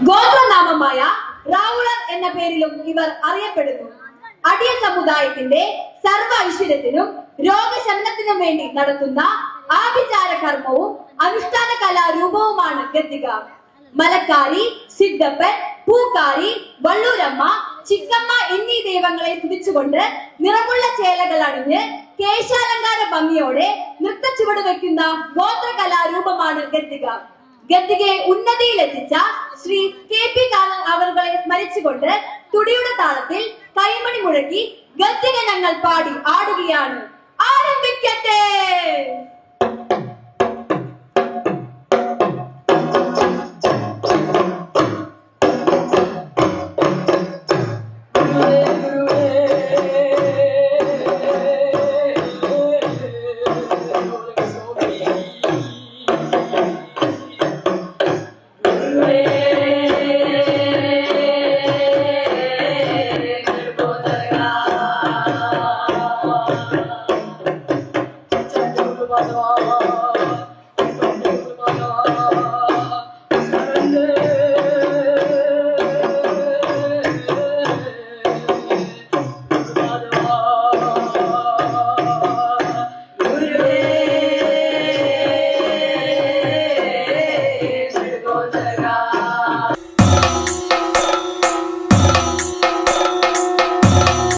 ഗോത്രനാമമായ റാവുളർ എന്ന പേരിലും ഇവർ അറിയപ്പെടുന്നു. അടിയ സമുദായത്തിന്റെ സർവ്വ ഐശ്വര്യത്തിനും രോഗശമനത്തിനും വേണ്ടി നടത്തുന്ന ആഭിചാര കർമ്മവും അനുഷ്ഠാന കലാരൂപവുമാണ് ഗദ്ദിക. മലക്കാരി, സിദ്ധപ്പൻ, പൂക്കാരി, വള്ളൂരമ്മ, ചിക്കമ്മ എന്നീ ദൈവങ്ങളെ സ്തുതിച്ചുകൊണ്ട് നിറമുള്ള ചേലകൾ അണിഞ്ഞ് കേശാലങ്കാര ഭംഗിയോടെ നൃത്തച്ചുവട് വെക്കുന്ന ഗോത്ര കലാരൂപമാണ് ഗദ്ദിക. ഗദ്ദികയെ ഉന്നതിയിലെത്തിച്ച ശ്രീ KP കാനൻ അവരുകളെ സ്മരിച്ചുകൊണ്ട് തുടിയുടെ താളത്തിൽ കൈമണി മുഴക്കി ഗദ്ദിക ഞങ്ങൾ പാടി ആടുകയാണ്. ആരംഭിക്കട്ടെ.